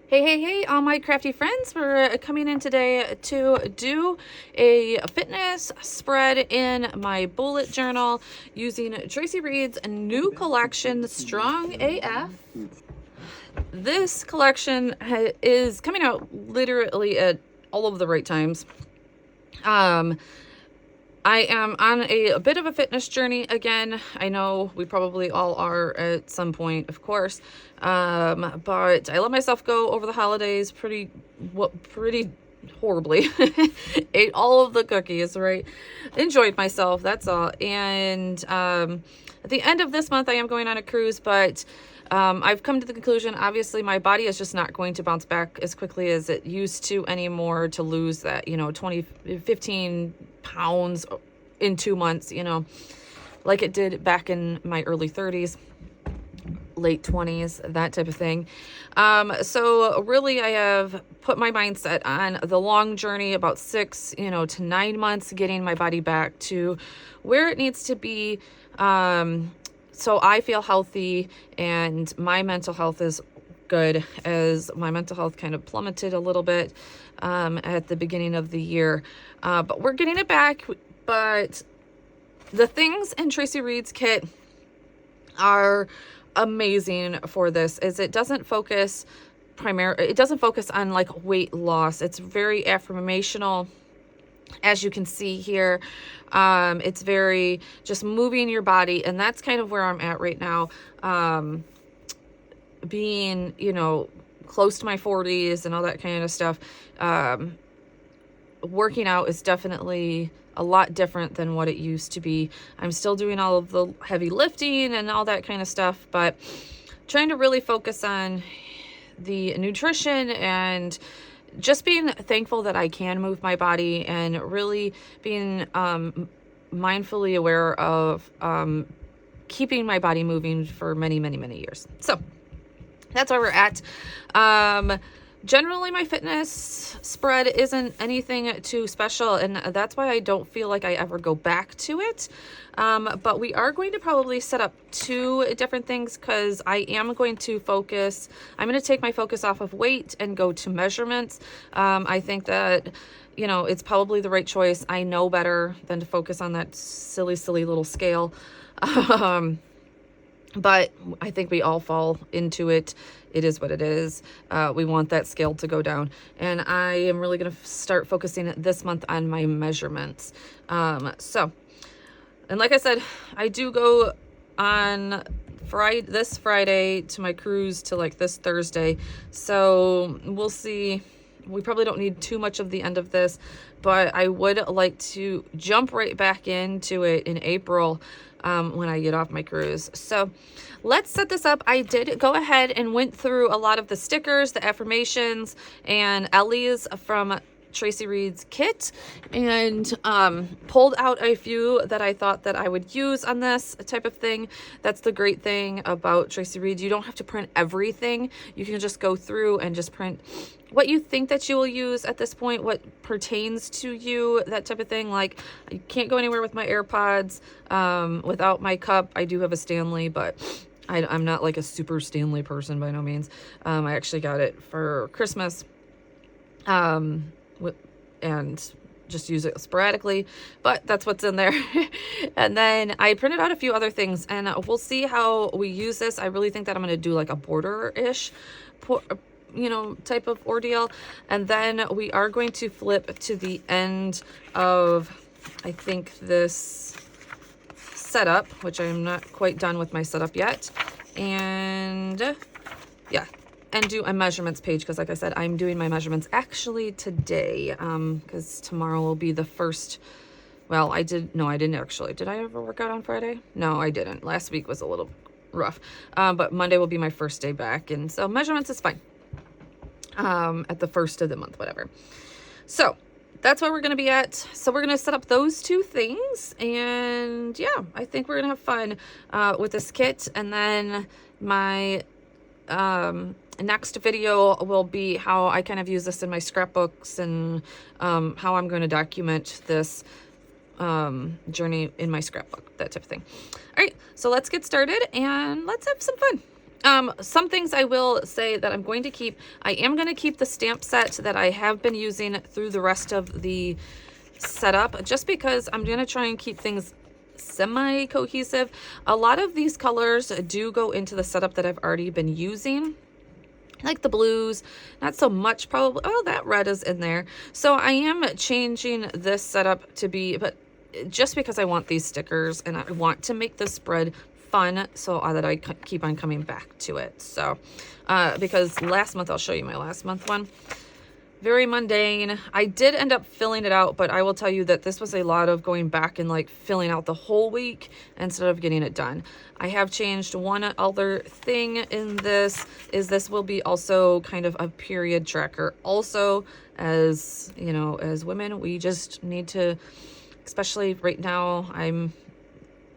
Hey, all my crafty friends. We're coming in today to do a fitness spread in my bullet journal using Traci Reed's new collection, Strong AF. This collection is coming out literally at all of the right times. I am on a bit of a fitness journey again. I know we probably all are at some point, of course. But I let myself go over the holidays pretty horribly. Ate all of the cookies, right? Enjoyed myself, that's all. And at the end of this month, I am going on a cruise, but I've come to the conclusion, obviously, my body is just not going to bounce back as quickly as it used to anymore to lose that, 15 pounds in 2 months, like it did back in my early 30s, late 20s, that type of thing. So really I have put my mindset on the long journey, about 6, to 9 months, getting my body back to where it needs to be. So I feel healthy and my mental health is good, as my mental health kind of plummeted a little bit at the beginning of the year. But we're getting it back. But the things in Traci Reed's kit are amazing for this, is it doesn't focus on like weight loss. It's very affirmational, as you can see here. It's very just moving your body, and that's kind of where I'm at right now. Being, close to my 40s and all that kind of stuff, working out is definitely a lot different than what it used to be. I'm still doing all of the heavy lifting and all that kind of stuff, but trying to really focus on the nutrition and just being thankful that I can move my body, and really being mindfully aware of keeping my body moving for many, many, many years. So that's where we're at. Generally, my fitness spread isn't anything too special, and that's why I don't feel like I ever go back to it. But we are going to probably set up 2 different things, because I am going to focus. I'm going to take my focus off of weight and go to measurements. I think that, it's probably the right choice. I know better than to focus on that silly little scale. But I think we all fall into it. It is what it is. We want that scale to go down. And I am really going to start focusing this month on my measurements. And like I said, I do go on this Friday to my cruise to like this Thursday. So we'll see. We probably don't need too much of the end of this, but I would like to jump right back into it in April when I get off my cruise. So let's set this up. I did go ahead and went through a lot of the stickers, the affirmations, and Ellie's from Traci Reed's kit, and pulled out a few that I thought that I would use on this type of thing. That's the great thing about Traci Reed. You don't have to print everything. You can just go through and just print what you think that you will use at this point, what pertains to you, that type of thing. Like, I can't go anywhere with my AirPods without my cup. I do have a Stanley, but I'm not like a super Stanley person by no means. I actually got it for Christmas. And just use it sporadically, but that's what's in there. And then I printed out a few other things, and we'll see how we use this. I really think that I'm going to do like a border-ish, type of ordeal. And then we are going to flip to the end of, I think, this setup, which I'm not quite done with my setup yet. And yeah. And do a measurements page, because like I said, I'm doing my measurements actually today, because tomorrow will be the first. Well, I didn't actually. Did I ever work out on Friday? No, I didn't. Last week was a little rough, but Monday will be my first day back, and so measurements is fine at the first of the month, whatever. So that's where we're going to be at. So we're going to set up those 2 things, and yeah, I think we're going to have fun with this kit. And then my next video will be how I kind of use this in my scrapbooks, and how I'm going to document this journey in my scrapbook, that type of thing. All right, so let's get started and let's have some fun. Some things I will say that I'm going to keep. I am going to keep the stamp set that I have been using through the rest of the setup, just because I'm going to try and keep things semi-cohesive. A lot of these colors do go into the setup that I've already been using, like the blues, not so much probably. Oh, that red is in there. So I am changing this setup to be, but just because I want these stickers and I want to make this spread fun, so that I keep on coming back to it. So because last month, I'll show you my last month one, very mundane. I did end up filling it out, but I will tell you that this was a lot of going back and like filling out the whole week instead of getting it done. I have changed one other thing in this, is this will be also kind of a period tracker. Also, as you know, as women, we just need to, especially right now, I'm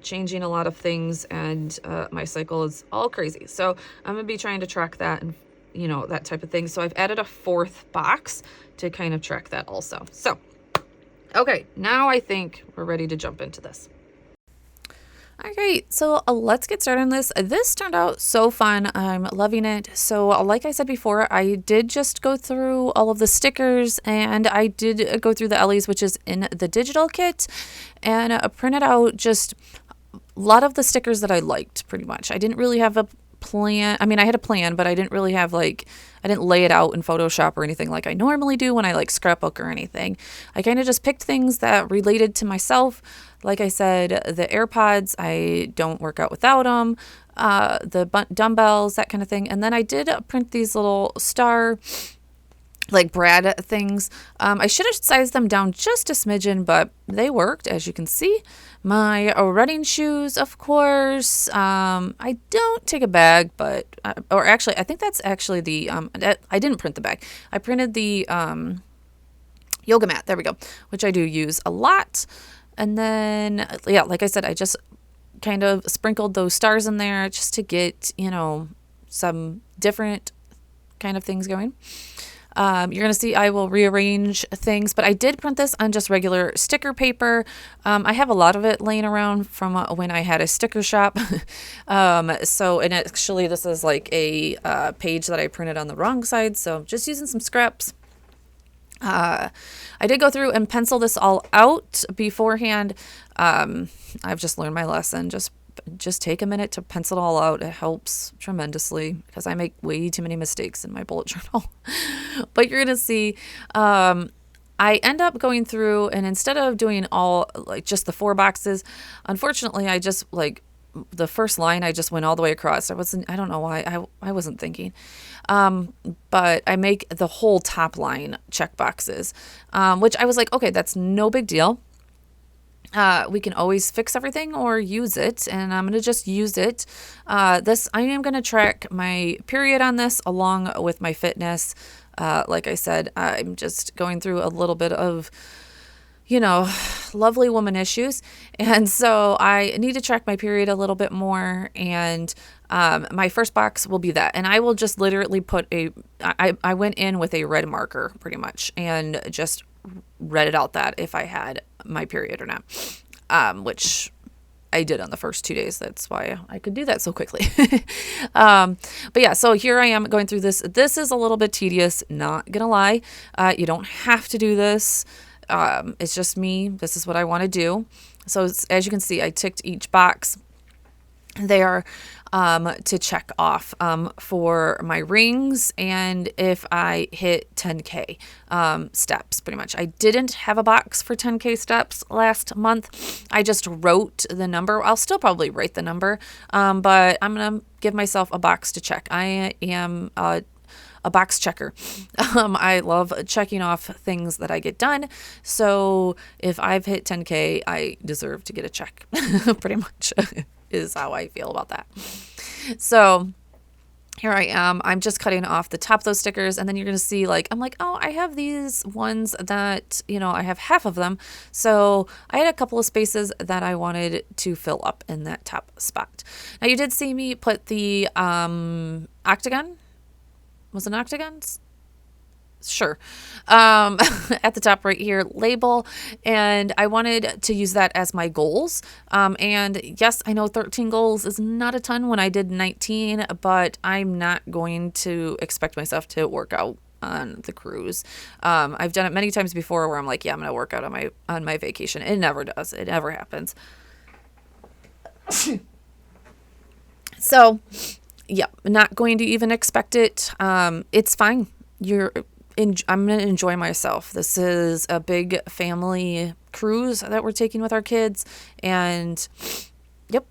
changing a lot of things, and my cycle is all crazy. So I'm gonna be trying to track that, and you know, that type of thing. So I've added a 4th box to kind of track that also. So, okay, now I think we're ready to jump into this. All right, so let's get started on this. This turned out so fun. I'm loving it. So like I said before, I did just go through all of the stickers, and I did go through the Ellie's, which is in the digital kit, and printed out just a lot of the stickers that I liked pretty much. I didn't really have a plan. I mean, I had a plan, but I didn't really have I didn't lay it out in Photoshop or anything like I normally do when I like scrapbook or anything. I kind of just picked things that related to myself. Like I said, the AirPods, I don't work out without them. The dumbbells, that kind of thing. And then I did print these little star, like Brad things. I should have sized them down just a smidgen, but they worked, as you can see. My running shoes, of course. I don't take a bag, but, or actually, I think that's actually the, I didn't print the bag. I printed the yoga mat, there we go, which I do use a lot. And then, yeah, like I said, I just kind of sprinkled those stars in there just to get, you know, some different kind of things going. You're going to see I will rearrange things, but I did print this on just regular sticker paper. I have a lot of it laying around from when I had a sticker shop. So, and actually this is like a page that I printed on the wrong side. So just using some scraps. I did go through and pencil this all out beforehand. I've just learned my lesson. Just take a minute to pencil it all out. It helps tremendously because I make way too many mistakes in my bullet journal. But you're going to see, I end up going through, and instead of doing all, like just the 4 boxes, unfortunately, I just like the first line, I just went all the way across. I don't know why I wasn't thinking. But I make the whole top line check boxes, which I was like, okay, that's no big deal. We can always fix everything or use it, and I'm going to just use it. I am going to track my period on this along with my fitness. Like I said, I'm just going through a little bit of, you know, lovely woman issues. And so I need to track my period a little bit more. And my first box will be that. And I will just literally put I went in with a red marker pretty much and just read it out that if I had my period or not, which I did on the first 2 days. That's why I could do that so quickly. But yeah, so here I am going through this. This is a little bit tedious, not gonna lie. You don't have to do this. It's just me. This is what I want to do. So as you can see, I ticked each box there to check off for my rings and if I hit 10K steps, pretty much. I didn't have a box for 10K steps last month. I just wrote the number. I'll still probably write the number, but I'm going to give myself a box to check. I am a box checker. I love checking off things that I get done. So if I've hit 10K, I deserve to get a check. Pretty much is how I feel about that. So here I am. I'm just cutting off the top of those stickers, and then you're going to see I'm like, oh, I have these ones that, I have half of them. So I had a couple of spaces that I wanted to fill up in that top spot. Now you did see me put the octagon. Was it octagons? Sure. At the top right here, label. And I wanted to use that as my goals. And yes, I know 13 goals is not a ton when I did 19, but I'm not going to expect myself to work out on the cruise. I've done it many times before where I'm like, yeah, I'm going to work out on my vacation. It never does. It never happens. So, yeah, not going to even expect it. It's fine. I'm going to enjoy myself. This is a big family cruise that we're taking with our kids. And yep,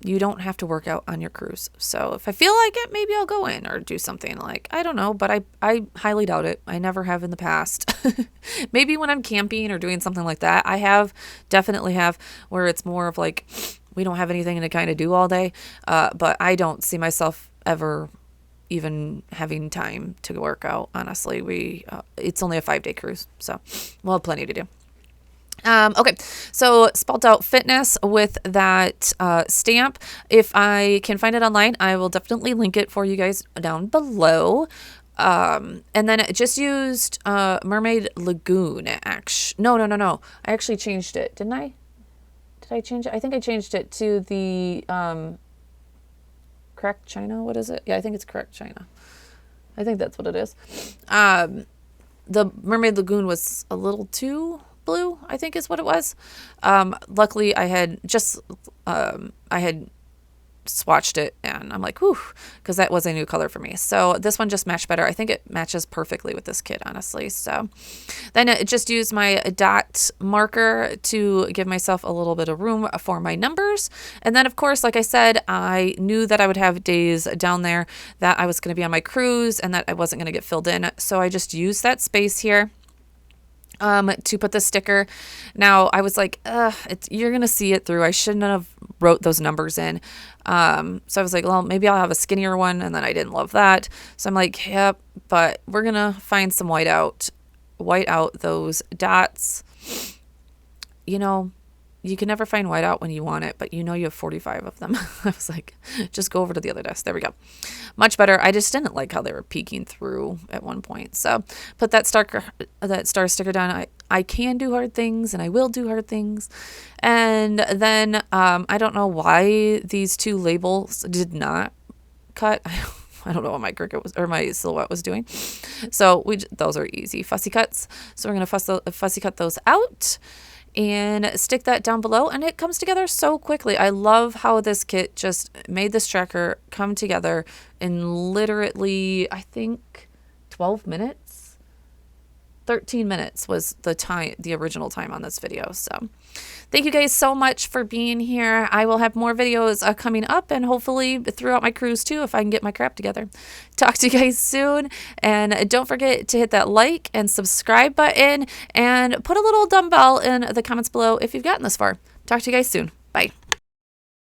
you don't have to work out on your cruise. So if I feel like it, maybe I'll go in or do something like, I don't know, but I highly doubt it. I never have in the past. Maybe when I'm camping or doing something like that, definitely have where it's more of like, we don't have anything to kind of do all day. But I don't see myself ever even having time to work out. Honestly, it's only a 5-day cruise, so we'll have plenty to do. Okay, so spelled out fitness with that stamp. If I can find it online, I will definitely link it for you guys down below. And then it just used Mermaid Lagoon. No. I actually changed it, didn't I? Did I change it? I think I changed it to the Correct China. What is it? Yeah, I think it's Correct China. I think that's what it is. The Mermaid Lagoon was a little too blue, I think is what it was. Luckily, I had swatched it and I'm like, whew, because that was a new color for me. So this one just matched better. I think it matches perfectly with this kit, honestly. So then I just used my dot marker to give myself a little bit of room for my numbers. And then, of course, like I said, I knew that I would have days down there that I was going to be on my cruise and that I wasn't going to get filled in. So I just used that space here to put the sticker. Now I was like, you're going to see it through. I shouldn't have wrote those numbers in. So I was like, well, maybe I'll have a skinnier one. And then I didn't love that. So I'm like, yep, but we're going to find some white out those dots. You can never find white out when you want it, but you have 45 of them. I was like, just go over to the other desk. There we go. Much better. I just didn't like how they were peeking through at one point. So put that star sticker down. I can do hard things and I will do hard things. And then I don't know why these two labels did not cut. I don't know what my Cricut was or my Silhouette was doing. So those are easy fussy cuts. So we're going to fussy cut those out and stick that down below, and it comes together so quickly. I love how this kit just made this tracker come together in literally, I think, 12 minutes. 13 minutes was the original time on this video. So thank you guys so much for being here. I will have more videos coming up and hopefully throughout my cruise too, if I can get my crap together. Talk to you guys soon. And don't forget to hit that like and subscribe button and put a little dumbbell in the comments below if you've gotten this far. Talk to you guys soon. Bye.